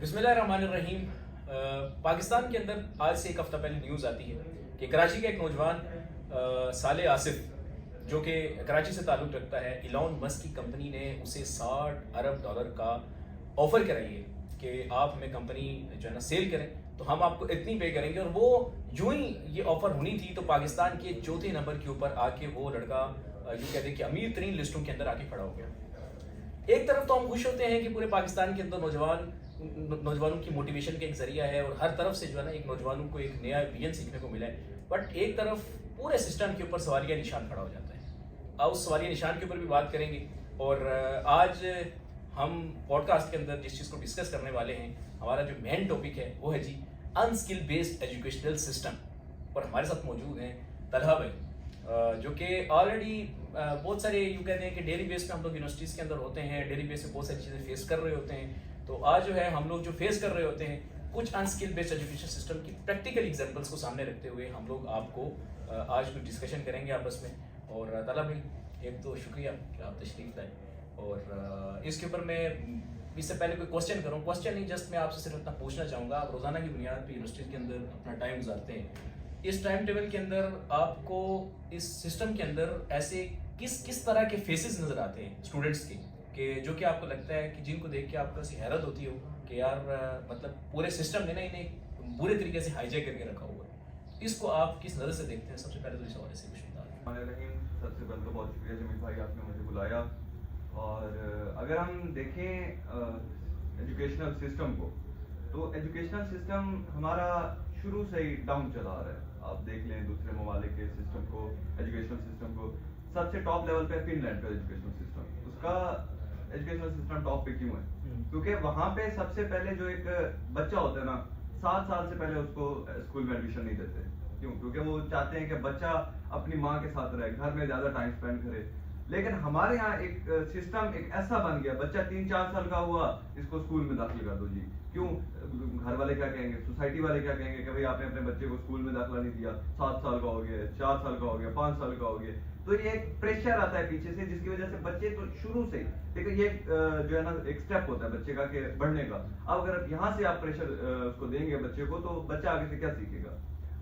बिस्मिल्लाहिर्रहमानिर्रहीम। पाकिस्तान के अंदर आज से एक हफ्ता पहले न्यूज़ आती है कि कराची का एक नौजवान साले आसिफ जो कि कराची से ताल्लुक़ रखता है, इलॉन मस्क की कंपनी ने उसे $60 अरब का ऑफ़र कराई है कि आप हमें कंपनी जो है ना सेल करें तो हम आपको इतनी पे करेंगे। और वो यूं ही ये ऑफ़र होनी थी तो पाकिस्तान के चौथे नंबर के ऊपर आके वो लड़का यूँ कहते हैं कि अमीर तरीन लिस्टों के अंदर आके खड़ा हो गया। एक तरफ तो हम खुश होते हैं कि पूरे पाकिस्तान के अंदर नौजवानों की मोटिवेशन का एक जरिया है और हर तरफ से जो है ना एक नौजवानों को एक नया विजन सीखने को मिला है, बट एक तरफ पूरे सिस्टम के ऊपर सवालिया निशान खड़ा हो जाता है। अब उस सवालिया निशान के ऊपर भी बात करेंगे। और आज हम पॉडकास्ट के अंदर जिस चीज़ को डिस्कस करने वाले हैं, हमारा जो मेन टॉपिक है वो है जी अनस्किल बेस्ड एजुकेशनल सिस्टम। और हमारे साथ मौजूद हैं तलहा भाई जो कि ऑलरेडी बहुत सारे यूँ कहते हैं कि डेली बेस पे हम लोग यूनिवर्सिटीज़ के अंदर होते हैं, डेली बेस पे बहुत सारी चीज़ें फेस कर रहे होते हैं। तो आज जो है हम लोग जो फेस कर रहे होते हैं कुछ अनस्किल बेस्ड एजुकेशन सिस्टम की प्रैक्टिकल एग्जांपल्स को सामने रखते हुए हम लोग आपको आज कुछ डिस्कशन करेंगे आपस में। और तला भाई, एक तो शुक्रिया कि आप तशरीफ लाए। और इसके ऊपर मैं इससे पहले कोई क्वेश्चन करूँ, क्वेश्चन नहीं, जस्ट मैं आपसे सिर्फ इतना पूछना चाहूँगा, आप रोज़ाना की बुनियाद पर यूनिवर्सिटी के अंदर अपना टाइम गुजारते हैं, इस टाइम टेबल के अंदर आपको इस सिस्टम के अंदर ऐसे किस किस तरह के फेसेस नज़र आते हैं स्टूडेंट्स के कि जो कि आपको लगता है कि जिनको देख के आपको ऐसी हैरत होती हो कि यार मतलब पूरे सिस्टम ने ना इन्हें बुरे तरीके से हाईजैक करके रखा हुआ है। इसको आप किस नज़र से देखते हैं? सबसे पहले तो इस हवाले से कुछ बता दें। सबसे पहले तो बहुत शुक्रिया जमील भाई, आपने मुझे बुलाया। और अगर हम देखें एजुकेशनल सिस्टम को, तो एजुकेशनल सिस्टम हमारा शुरू से ही डाउन चला आ रहा है। आप देख लें दूसरे ममालिक के सिस्टम को, एजुकेशनल सिस्टम को, सबसे टॉप लेवल पे फिनलैंड का एजुकेशनल सिस्टम। उसका एजुकेशनल सिस्टम टॉप पे क्यों है? क्योंकि वहां पे सबसे पहले जो एक बच्चा होता है ना, 7 साल से पहले उसको स्कूल में एडमिशन नहीं देते। क्यों? क्योंकि वो चाहते हैं कि बच्चा अपनी माँ के साथ रहे, घर में ज्यादा टाइम स्पेंड करे। लेकिन हमारे यहाँ एक सिस्टम एक ऐसा बन गया, बच्चा 3-4 साल का हुआ, इसको स्कूल में दाखिल कर दो जी। क्यों? घर वाले क्या कहेंगे, सोसाइटी वाले क्या कहेंगे कि भाई आपने अपने बच्चे को स्कूल में दाखिला नहीं दिया, 7 साल का हो गया, 4 साल का हो गया, 5 साल का हो गया। तो ये एक प्रेशर आता है पीछे से, जिसकी वजह से बच्चे तो शुरू से लेकिन ये जो है ना एक स्टेप होता है बच्चे का के बढ़ने का। अब अगर यहाँ से आप प्रेशर उसको देंगे बच्चे को, तो बच्चा आगे से क्या सीखेगा?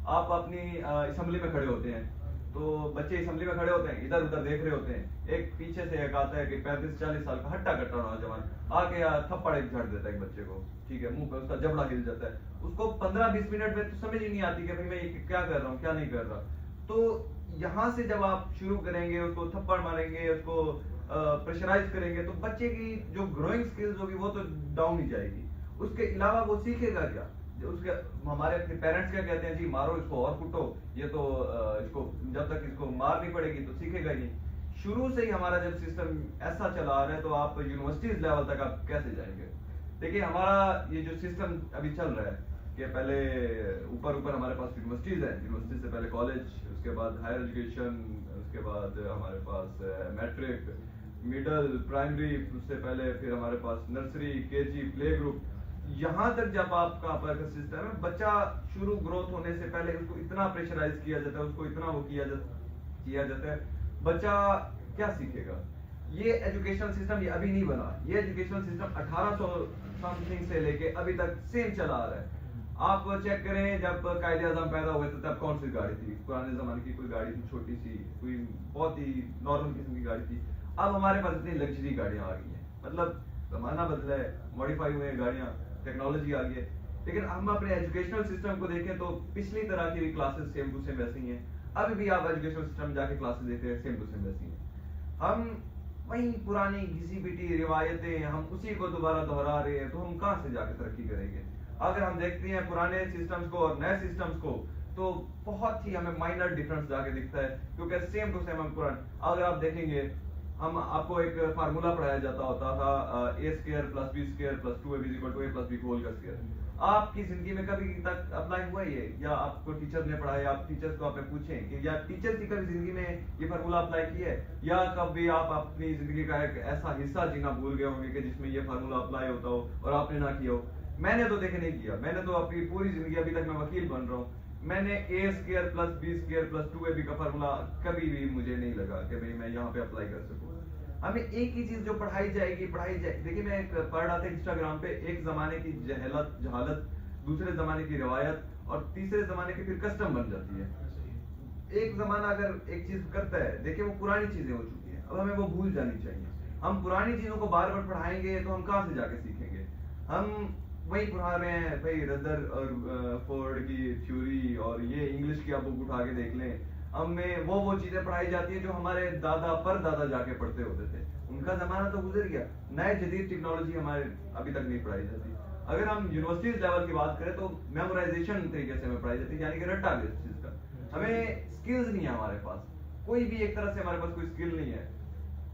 आप अपनी असेंबली में खड़े होते हैं तो बच्चे असेंबली में खड़े होते हैं, इधर उधर देख रहे होते हैं, एक पीछे से एक आता है कि 35-40 साल का हट्टा कट्टा नौजवान आके थप्पड़ एक झड़ देता है एक बच्चे को, ठीक है, मुंह पे उसका जबड़ा हिल जाता है। उसको 15-20 मिनट में तो समझ ही नहीं आती कि भाई मैं ये क्या कर रहा हूँ क्या नहीं कर रहा। तो यहाँ से जब आप शुरू करेंगे, उसको थप्पड़ मारेंगे, उसको प्रेशराइज करेंगे, तो बच्चे की जो ग्रोइंग स्किल्स होगी वो तो डाउन ही जाएगी। उसके अलावा वो सीखेगा क्या? उसके हमारे पेरेंट्स क्या कहते हैं जी, मारो इसको और कुटो, ये तो इसको जब तक इसको मार नहीं पड़ेगी तो सीखेगा ही नहीं। शुरू से ही हमारा जब सिस्टम ऐसा चला आ रहा है तो आप यूनिवर्सिटीज लेवल तक आप कैसे जाएंगे? देखिए हमारा ये जो सिस्टम अभी चल रहा है कि पहले ऊपर हमारे पास यूनिवर्सिटीज है, यूनिवर्सिटी से पहले कॉलेज, उसके बाद हायर एजुकेशन, उसके बाद हमारे पास मैट्रिक, मिडल, प्राइमरी, उससे पहले फिर हमारे पास नर्सरी, केजी, प्ले ग्रुप। यहाँ तक जब आपका सिस्टम है, बच्चा शुरू ग्रोथ होने से पहले उसको इतना प्रेशराइज किया जाता है, उसको इतना वो किया जाता है, बच्चा क्या सीखेगा? ये एजुकेशनल सिस्टम ये अभी नहीं बना, ये एजुकेशनल सिस्टम 1800 समथिंग से लेके अभी तक सेम चला आ रहा है। आप चेक करें, जब कायदे आज़म पैदा हुए तो तब कौन सी गाड़ी थी? पुराने जमाने की कोई गाड़ी थी, छोटी सी, कोई बहुत ही नॉर्मल किस्म की गाड़ी थी। अब हमारे पास इतनी लग्जरी गाड़ियां आ गई हैं, मतलब जमाना बदला है, मॉडिफाई हुए हैं गाड़ियां, टेक्नोलॉजी आ गई है। लेकिन हम अपने एजुकेशनल सिस्टम को देखें तो पिछली तरह की क्लासेस सेम टू सेम वैसी हैं। अभी भी आप एजुकेशनल सिस्टम जाके क्लासेस देते हैं, सेम टू सेम वैसी हैं। हम वही पुरानी घिसी पिटी रिवायतें हम उसी को दोबारा दोहरा रहे हैं, तो हम कहाँ से जाके तरक्की करेंगे? अगर हम देखते हैं पुराने सिस्टम्स को और नए सिस्टम्स को, तो बहुत ही हमें माइनर डिफरेंस जाके दिखता है, क्योंकि सेम टू सेम हम पुराने, अगर आप देखेंगे हम आपको एक फार्मूला पढ़ाया जाता होता था, a² + b² + 2ab = a + b whole का स्क्वायर। आपकी जिंदगी में कभी तक अप्लाई हुआ ये, या आपको टीचर ने पढ़ाया, आप टीचर्स को आपने पूछें कि या टीचर की कभी जिंदगी में ये फार्मूला अप्लाई किया है, या कभी आप अपनी जिंदगी का एक ऐसा हिस्सा जीना भूल गए होंगे कि जिसमें ये फार्मूला अप्लाई होता हो और आपने ना किया हो? मैंने तो देखे नहीं किया, मैंने तो अपनी पूरी जिंदगी, अभी तक मैं वकील बन रहा हूँ, मैंने a² + b² + 2ab का फार्मूला कभी भी मुझे नहीं लगा कि भाई मैं यहाँ पे अप्लाई कर सकूँ। हमें एक ही चीज जो पढ़ाई जाएगी देखिए मैं पढ़ रहा था इंस्टाग्राम पे, एक जमाने की जहालत, दूसरे जमाने की रिवायत और तीसरे जमाने की फिर कस्टम बन जाती है। एक जमाना अगर एक चीज करता है, देखिए वो पुरानी चीजें हो चुकी हैं, अब हमें वो भूल जानी चाहिए। हम पुरानी चीजों को बार बार पढ़ाएंगे तो हम कहाँ से जाके सीखेंगे? हम वही पढ़ा रहे हैं भाई, रदर और फोर्ड की थ्योरी और ये इंग्लिश की आप बुक उठा के देख लें, हमें वो चीजें पढ़ाई जाती है जो हमारे दादा पर दादा जाके पढ़ते होते थे। उनका जमाना तो गुजर गया, नए जदीद टेक्नोलॉजी हमारे अभी तक नहीं पढ़ाई जाती। अगर हम यूनिवर्सिटीज लेवल की बात करें तो मेमोराइजेशन तरीके से हमें पढ़ाई जाती है, यानी कि रट्टा बेस्ड चीज का। हमें स्किल्स नहीं है हमारे पास, कोई भी एक तरह से हमारे पास कोई स्किल नहीं है।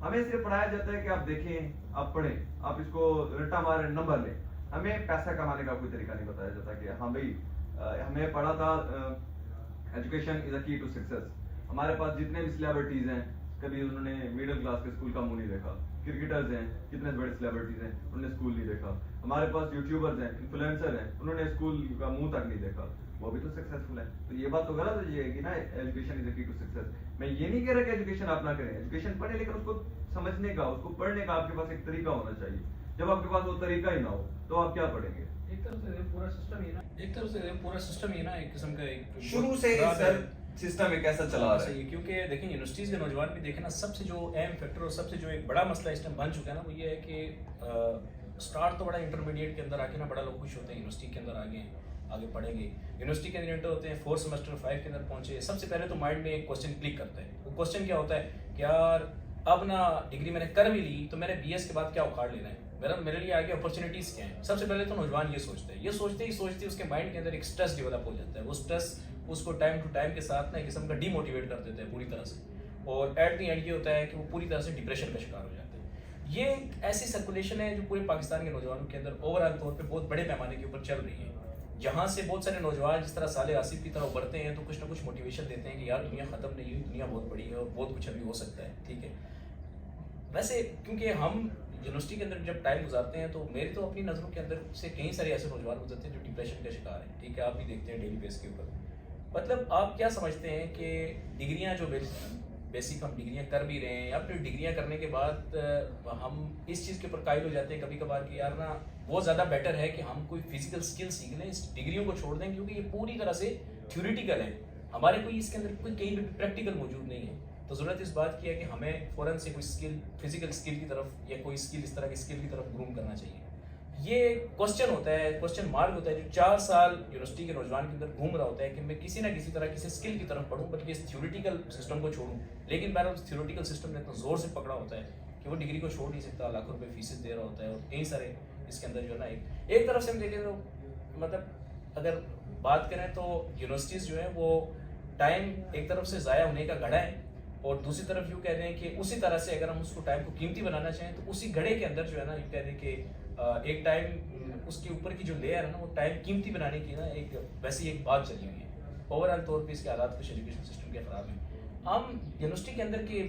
हमें सिर्फ पढ़ाया जाता है कि आप देखें, आप पढ़ें, आप इसको रट्टा मारें, नंबर लें। हमें पैसा कमाने का कोई तरीका नहीं बताया जाता कि हाँ भाई, हमें पढ़ा था एजुकेशन इज अ की टू सक्सेस। हमारे पास जितने भी सेलिब्रिटीज हैं, कभी उन्होंने मिडिल क्लास के स्कूल का मुंह नहीं देखा। क्रिकेटर्स हैं, कितने बड़े सेलिब्रिटीज हैं, उन्होंने स्कूल नहीं देखा। हमारे पास यूट्यूबर्स हैं, इन्फ्लुएंसर हैं, उन्होंने स्कूल का मुंह तक नहीं देखा, वो भी तो सक्सेसफुल है। तो ये बात तो गलत है कि ना एजुकेशन इज अ की टू सक्सेस। मैं ये नहीं कह रहा कि एजुकेशन आप ना करें, एजुकेशन पढ़े, लेकिन उसको समझने का, उसको पढ़ने का आपके पास एक तरीका होना चाहिए। जब आपके पास वो तरीका ही ना हो तो आप क्या पढ़ेंगे? एक तरफ से पूरा सिस्टम ही ना, एक किस्म का एक शुरू से सर सिस्टम एक ऐसा चला रहा है। क्योंकि देखिए यूनिवर्सिटीज के नौजवान भी देखें ना, सबसे जो अहम फैक्टर और सबसे जो एक बड़ा मसला इस टाइम बन चुका है ना, वो ये है कि स्टार्ट तो बड़ा इंटरमीडिएट के अंदर आके ना बड़ा लोग खुश होते हैं, यूनिवर्सिटी के अंदर आगे पढ़ेंगे। यूनिवर्सिटी के अंदर एंटर होते हैं, 4th सेमेस्टर 5 के अंदर पहुंचे, सबसे पहले तो माइंड में एक क्वेश्चन क्लिक करता है। वो क्वेश्चन क्या होता है कि यार अब ना डिग्री मैंने कर भी ली तो मैंने BS के बाद क्या उखाड़ लेना है, मेरे लिए आगे अपॉर्चुनिटीज क्या हैं। सबसे पहले तो नौजवान ये सोचते हैं, ये सोचते ही उसके माइंड के अंदर एक स्ट्रेस डेवलप हो जाता है। वो स्ट्रेस उसको टाइम टू टाइम के साथ ना एक किस्म का डीमोटिवेट कर देता है पूरी तरह से, और एट द एंड ये होता है कि वो पूरी तरह से डिप्रेशन का शिकार हो जाते हैं। ये एक ऐसी सर्कुलेशन है जो पूरे पाकिस्तान के नौजवानों के अंदर ओवरऑल तौर पर बहुत बड़े पैमाने के ऊपर चल रही है, जहाँ से बहुत सारे नौजवान जिस तरह साले आसिफ की तरह उभरते हैं तो कुछ ना कुछ मोटिवेशन देते हैं कि यार दुनिया खत्म नहीं हुई, दुनिया बहुत बड़ी है और बहुत कुछ अभी हो सकता है। ठीक है, वैसे क्योंकि हम यूनिवर्सिटी के अंदर जब टाइम गुजारते हैं तो मेरी तो अपनी नज़रों के अंदर से कई सारे ऐसे नौजवान गुजरते हैं जो डिप्रेशन का शिकार हैं। ठीक है, आप भी देखते हैं डेली बेस के ऊपर। मतलब आप क्या समझते हैं कि डिग्रियां जो बेसिक हम डिग्रियां कर भी रहे हैं, या फिर डिग्रियां करने के बाद हम इस चीज़ के ऊपर कायल हो जाते हैं कभी कभार कि यार ना वो ज़्यादा बेटर है कि हम कोई फिजिकल स्किल सीख लें, इस डिग्रियों को छोड़ दें, क्योंकि ये पूरी तरह से थ्योरेटिकल है, हमारे कोई इसके अंदर कोई कहीं भी प्रैक्टिकल मौजूद नहीं है। तो ज़रूरत इस बात की है कि हमें फ़ौरन से कोई स्किल, फिजिकल स्किल की तरफ या कोई स्किल इस तरह की स्किल की तरफ ग्रूम करना चाहिए। ये क्वेश्चन होता है, क्वेश्चन मार्क होता है जो 4 साल यूनिवर्सिटी के नौजवान के अंदर घूम रहा होता है कि मैं किसी ना किसी तरह किसी स्किल की तरफ पढ़ूं, बल्कि इस थ्योरेटिकल सिस्टम को छोड़ूं। लेकिन मैंने उस थ्योरेटिकल सिस्टम ने इतना ज़ोर से पकड़ा होता है कि वो डिग्री को छोड़ नहीं सकता, लाखों रुपये फीसें दे रहा होता है, और कई सारे इसके अंदर जो है ना एक तरफ से हम देखें तो मतलब अगर बात करें तो यूनिवर्सिटीज़ जो है वो टाइम एक तरफ से ज़ाया होने का घड़ा है, और दूसरी तरफ यूँ कह दें कि उसी तरह से अगर हम उसको टाइम को कीमती बनाना चाहें तो उसी घड़े के अंदर जो है ना यूँ कह दें कि एक टाइम उसके ऊपर की जो लेयर है ना वो टाइम कीमती बनाने की ना एक वैसी एक बात चली हुई है। ओवरऑल तौर पे इसके हालात कुछ एजुकेशन सिस्टम के ख़राब हैं। हम यूनिवर्सिटी के अंदर के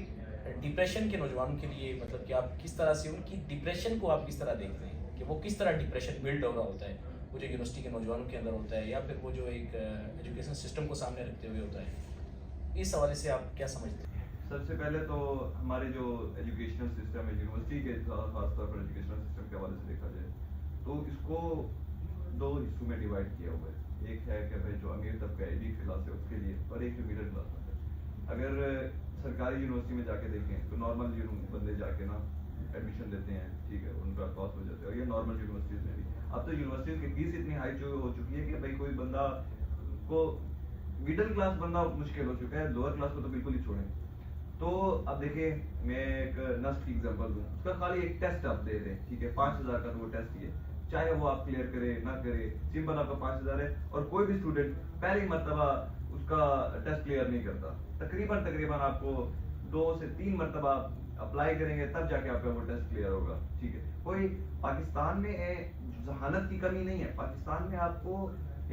डिप्रेशन के नौजवानों के लिए मतलब कि आप किस तरह से उनकी डिप्रेशन को आप किस तरह देखते हैं कि वो किस तरह डिप्रेशन बिल्ड हो रहा होता है, वो जो यूनिवर्सिटी के नौजवानों के अंदर होता है, या फिर वो जो एक एजुकेशन सिस्टम को सामने रखते हुए होता है। इस हवाले से आप क्या समझते हैं? सबसे पहले तो हमारे जो एजुकेशनल सिस्टम है यूनिवर्सिटी के खासतौर पर एजुकेशनल सिस्टम के हवाले से देखा जाए तो इसको 2 हिस्सों में डिवाइड किया हुआ है। एक है कि भाई जो अमीर तबका एलीट क्लास है उसके लिए, और एक जो मिडिल क्लास है। अगर सरकारी यूनिवर्सिटी में जाके देखें तो नॉर्मल बंदे जाके ना एडमिशन लेते हैं, ठीक है, उनका पास हो जाता है। और ये नॉर्मल यूनिवर्सिटीज में भी अब तो यूनिवर्सिटीज की फीस इतनी हाई जो हो चुकी है कि भाई कोई बंदा को मिडिल क्लास बंदा मुश्किल हो चुका है, लोअर क्लास को तो बिल्कुल ही छोड़ें। तो अब देखिए मैं एक नस्ट की एग्जांपल दूं, उसका खाली एक टेस्ट आप दे दें, ठीक है, 5000 का तो वो टेस्ट ही है, चाहे वो आप क्लियर करे ना करे, सिंपल आपका 5000 है। और कोई भी स्टूडेंट पहली मर्तबा उसका टेस्ट क्लियर नहीं करता, तकरीबन आपको 2 से 3 मर्तबा अप्लाई करेंगे तब जाके आपका वो टेस्ट क्लियर होगा। ठीक है, कोई पाकिस्तान में जहानत की कमी नहीं है, पाकिस्तान में आपको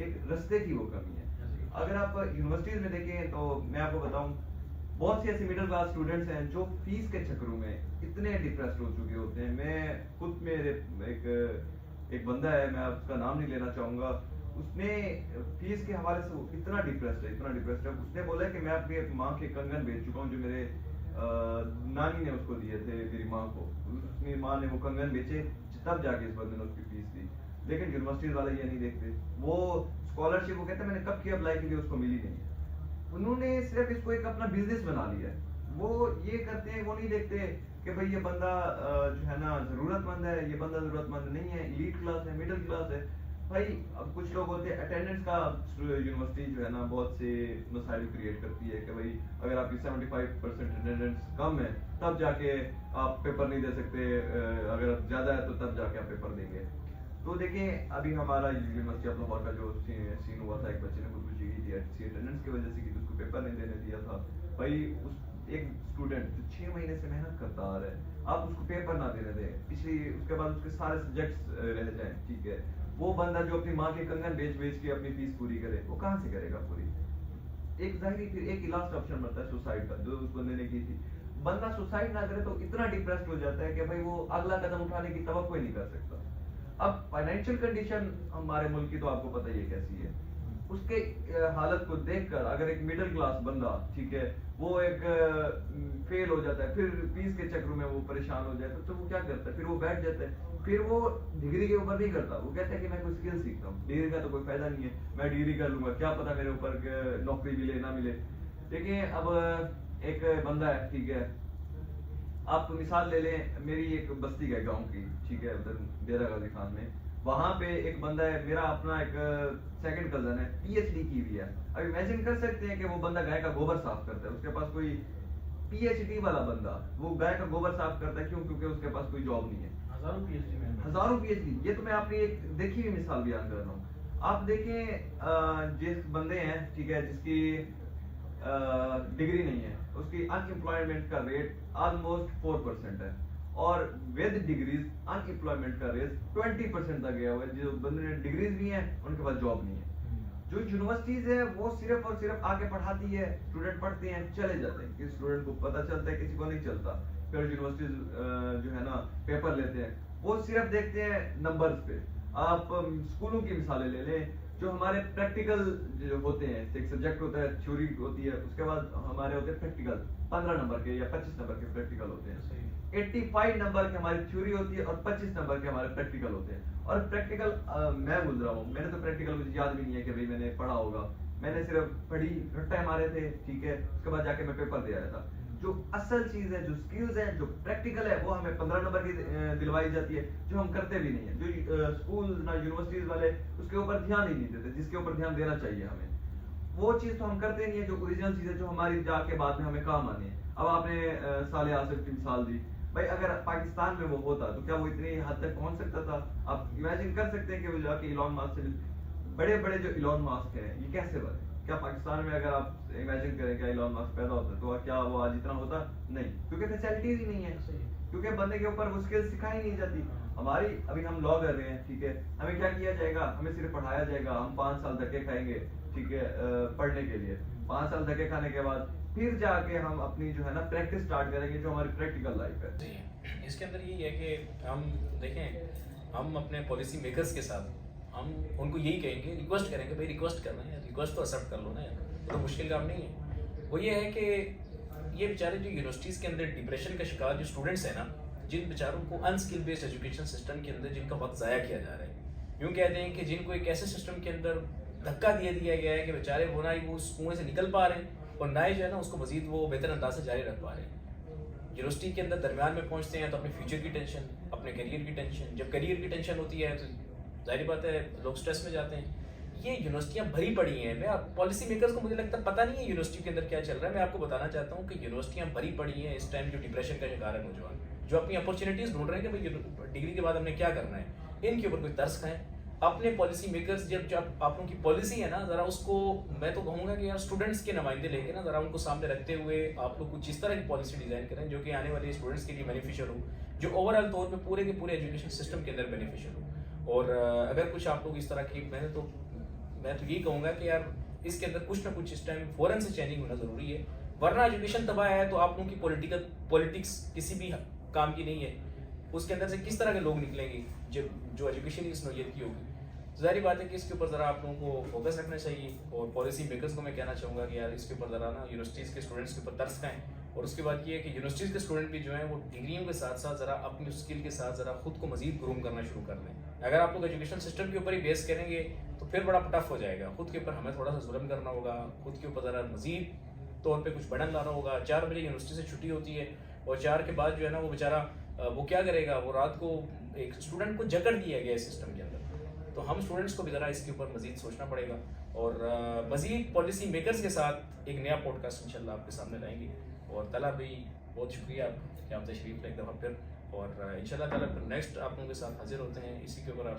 एक रास्ते की वो कमी है। अगर आप यूनिवर्सिटीज में देखें तो मैं आपको बताऊं बहुत सी ऐसी मिडिल क्लास स्टूडेंट्स हैं जो फीस के चक्करों में इतने डिप्रेस्ड हो चुके होते हैं। मैं खुद मेरे एक बंदा है, मैं उसका नाम नहीं लेना चाहूंगा, उसने फीस के हवाले से इतना डिप्रेस्ड है। उसने बोला कि मैं अपनी माँ के कंगन बेच चुका हूँ जो मेरे नानी ने उसको दिए थे मेरी माँ को, उसकी माँ ने वो कंगन बेचे तब जाके इस बंदे ने उसकी फीस दी। लेकिन यूनिवर्सिटीज वाले ये नहीं देखते, वो स्कॉलरशिप वो कहते हैं मैंने कब की अप्लाई की थी उसको मिली नहीं। उन्होंने सिर्फ इसको एक अपना बिजनेस बना लिया है। वो ये करते हैं, वो नहीं देखते कि भाई ये बंदा जो है ना जरूरतमंद है, ये बंदा जरूरतमंद नहीं है, एलीट क्लास है, मिडिल क्लास है। भाई अब कुछ लोग होते हैं अटेंडेंस का, यूनिवर्सिटी जो है ना बहुत से मसाइल क्रिएट करती है कि भाई अगर आपकी 75% अटेंडेंस कम है तब जाके आप पेपर नहीं दे सकते, अगर ज्यादा है तो तब जाके आप पेपर देंगे। तो देखिए अभी हमारा यूनिवर्सिटी ऑफ लाहौर का जो सीन हुआ था, एक बच्चे ने खुदकुशी की थी अटेंडेंस की वजह से कि उसको पेपर नहीं देने दिया था। भाई उस एक स्टूडेंट जो 6 महीने से मेहनत करता आ रहा है, आप उसको पेपर ना देने दें, पिछली उसके बाद उसके सारे सब्जेक्ट्स रह जाएं, ठीक है। वो बंदा जो अपनी माँ के कंगन बेच बेच के अपनी फीस पूरी करे, वो कहाँ से करेगा पूरी? एक जाहिर फिर एक ही लास्ट ऑप्शन बनता है सुसाइड का, जो उस बंदे ने की थी। बंदा सुसाइड ना करे तो इतना डिप्रेस्ड हो जाता है कि भाई वो अगला कदम उठाने की तवक्को ही नहीं कर सकता। अब फाइनेंशियल कंडीशन हमारे मुल्क की तो आपको पता ही है कैसी है। उसके हालत को देखकर अगर एक मिडिल क्लास बंदा, ठीक है, वो एक फेल हो जाता है, फिर फीस के चक्रों में वो परेशान हो जाता है, तो वो क्या करता है? फिर वो बैठ जाता है, फिर वो डिग्री के ऊपर नहीं करता, वो कहता है कि मैं कोई स्किल सीखता हूँ, डिग्री का तो कोई फायदा नहीं है, मैं डिग्री कर लूंगा, क्या पता मेरे ऊपर नौकरी मिले ना मिले। देखिए अब एक बंदा है, ठीक है, आप मिसाल ले लें, मेरी एक बस्ती है गांव की, ठीक है, उधर डेरा गाजी खान में, वहां पे एक बंदा है, मेरा अपना एक सेकंड कजन है, पीएचडी की हुई है। अब इमेजिन कर सकते हैं कि वो बंदा गाय का गोबर साफ करता है, उसके पास कोई पीएचडी वाला बंदा वो गाय का गोबर साफ करता है, क्यों? क्योंकि उसके पास कोई जॉब नहीं है। हजारों पीएचडी, ये तो मैं अपनी एक देखी हुई मिसाल बयान कर रहा हूँ। आप देखें जिस बंदे हैं, ठीक है, जिसकी डिग्री नहीं है, उसकी अनएम्प्लॉयमेंट का रेट ऑलमोस्ट 4% है, और विद डिग्रीज अनएम्प्लॉयमेंट का रेट 20% तक गया हुआ है। जो बंदे ने डिग्रीज भी हैं उनके पास जॉब नहीं है। जो यूनिवर्सिटीज है वो सिर्फ और सिर्फ आगे पढ़ाती है, स्टूडेंट पढ़ते हैं चले जाते हैं, किसी स्टूडेंट को पता चलता है, किसी को नहीं चलता। फिर यूनिवर्सिटीज जो है ना पेपर लेते हैं, वो सिर्फ देखते हैं नंबर्स पे। आप स्कूलों की मिसालें ले लें, जो हमारे प्रैक्टिकल जो होते हैं, एक सब्जेक्ट होता है, थ्योरी होती है, उसके बाद हमारे होते हैं प्रैक्टिकल, 15 नंबर के या 25 नंबर के प्रैक्टिकल होते हैं। 85 नंबर की हमारी थ्योरी होती है और 25 नंबर के हमारे प्रैक्टिकल होते हैं। और प्रैक्टिकल मैं गुजरा हूँ, मैंने तो प्रैक्टिकल मुझे याद भी नहीं है कि भाई मैंने पढ़ा होगा, मैंने सिर्फ पढ़ी, रट्टे मारे थे, ठीक है, उसके बाद जाके मैं पेपर दे आया था। जो असल चीज है, जो स्किल्स है, जो प्रैक्टिकल है, वो हमें 15 नंबर की दिलवाई जाती है, जो हम करते भी नहीं है। जो स्कूल ना यूनिवर्सिटीज वाले उसके ऊपर ध्यान ही नहीं देते, जिसके ऊपर ध्यान देना चाहिए हमें, वो चीज तो हम करते नहीं है, जो ओरिजिनल चीज है, जो हमारी जाके बाद में हमें काम आनी है। अब आपने साले आसिफ की मिसाल दी, भाई अगर पाकिस्तान में वो होता तो क्या वो इतनी हद तक पहुंच सकता था? आप इमेजिन कर सकते हैं कि वो जाके इलॉन मस्क से, बड़े बड़े जो इलॉन मस्क है, ये कैसे बने? क्या पाकिस्तान में अगर आप इमेजिन करें क्या इलॉन मस्क पैदा होता तो क्या वो आज इतना होता? नहीं, क्योंकि फैसिलिटीज ही नहीं है, क्योंकि बंदे के ऊपर वो स्किल सिखाई नहीं जाती। हमारी अभी हम लॉ कर रहे हैं, ठीक है, हमें क्या किया जाएगा? हमें सिर्फ पढ़ाया जाएगा, हम 5 साल धक्के खाएंगे, ठीक है, पढ़ने के लिए 5 साल धक्के खाने के बाद फिर जाके हम अपनी जो है ना प्रैक्टिस स्टार्ट करेंगे, जो हमारी प्रैक्टिकल लाइफ है। इसके अंदर यही है कि हम देखें, हम अपने पॉलिसी मेकर्स के साथ हम उनको यही कहेंगे, रिक्वेस्ट करेंगे, भाई रिक्वेस्ट करना है, रिक्वेस्ट तो एक्सेप्ट कर लो ना यार, तो मुश्किल काम नहीं है। वो ये है कि ये बेचारे जो यूनिवर्सिटीज़ के अंदर डिप्रेशन का शिकार जो स्टूडेंट्स हैं ना, जिन बेचारों को अनस्किल बेस्ड एजुकेशन सिस्टम के अंदर जिनका वक्त ज़ाया किया जा रहा है, यूँ कहते हैं कि जिनको एक ऐसे सिस्टम के अंदर धक्का दिया गया है कि बेचारे वो ना ही वो उस कुएं से निकल पा रहे हैं और ना ही जो है ना उसको मजीद वो बेहतर अंदाज से जारी रख पा रहे हैं। यूनिवर्सिटी के अंदर दरमियान में पहुँचते हैं तो अपने फ्यूचर की टेंशन, अपने करियर की टेंशन, जब करियर की टेंशन होती है तो जाहिर बात है लोग स्ट्रेस में जाते हैं। ये यूनिवर्सिटियाँ भरी पड़ी हैं, मैं पॉलिसी मेकर्स को मुझे लगता है पता नहीं है यूनिवर्सिटी के अंदर क्या चल रहा है। मैं आपको बताना चाहता हूँ कि यूनिवर्सिटियाँ भरी पड़ी हैं इस टाइम जो डिप्रेशन का शिकार है नौजवान, जो अपनी अपॉर्चुनिटीज़ ढूंढ रहे हैं कि भाई डिग्री के बाद हमने क्या करना है, इनके ऊपर कोई तर्स खाएं। अपने पॉलिसी मेकर्स जब आप लोगों की पॉलिसी है ना, ज़रा उसको मैं तो कहूँगा कि यार स्टूडेंट्स के नुमाइंदे लेके ना ज़रा उनको सामने रखते हुए आप लोग कुछ इस तरह की पॉलिसी डिज़ाइन करें जो कि आने वाले स्टूडेंट्स के लिए बेनिफिशियल हो, जो ओवरऑल तौर पे पूरे के पूरे एजुकेशन सिस्टम के अंदर बेनिफिशियल हो। और अगर कुछ आप लोग इस तरह की मैं तो यही कहूँगा कि यार इसके अंदर कुछ ना कुछ इस टाइम फ़ौरन से चेंजिंग होना ज़रूरी है, वरना एजुकेशन तबाह है तो आप लोगों की पॉलिटिक्स किसी भी काम की नहीं है। उसके अंदर से किस तरह के लोग निकलेंगे जब जो एजुकेशन इस नौयत की होगी। ज़ाहिर बात है कि इसके ऊपर ज़रा आप लोगों को फोकस रखना चाहिए और पॉलिसी मेकर्स को मैं कहना चाहूँगा कि यार इसके ऊपर ज़रा ना यूनिवर्सिटीज़ के स्टूडेंट्स के ऊपर तरस खाएं और उसके बाद ये है कि यूनिवर्सिटीज़ के स्टूडेंट भी जो हैं वो डिग्रियों के साथ साथ ज़रा अपनी स्किल के साथ ज़रा खुद को मजीद ग्रूम करना शुरू कर दें। अगर आप लोग एजुकेशन सिस्टम के ऊपर ही बेस करेंगे तो फिर बड़ा टफ हो जाएगा। खुद के ऊपर हमें थोड़ा सा जुल्म करना होगा, खुद के ऊपर ज़रा मजीद तौर पे कुछ बढ़न लाना होगा। 4 बजे यूनिवर्सिटी से छुट्टी होती है और 4 के बाद जो है ना वो बेचारा वो क्या करेगा, वो रात को एक स्टूडेंट को जकड़ दिया गया है सिस्टम के अंदर। तो हम स्टूडेंट्स को भी ज़रा इसके ऊपर मजीद सोचना पड़ेगा और मजीद पॉलिसी मेकर्स के साथ एक नया पॉडकास्ट इंशाल्लाह आपके सामने लाएंगे। और तला भाई बहुत शुक्रिया आपका कि आप तशरीफ़ लें एक दफ़ा फिर, और इंशाल्लाह ताला नेक्स्ट आप लोगों के साथ हाजिर होते हैं इसी के ऊपर। आप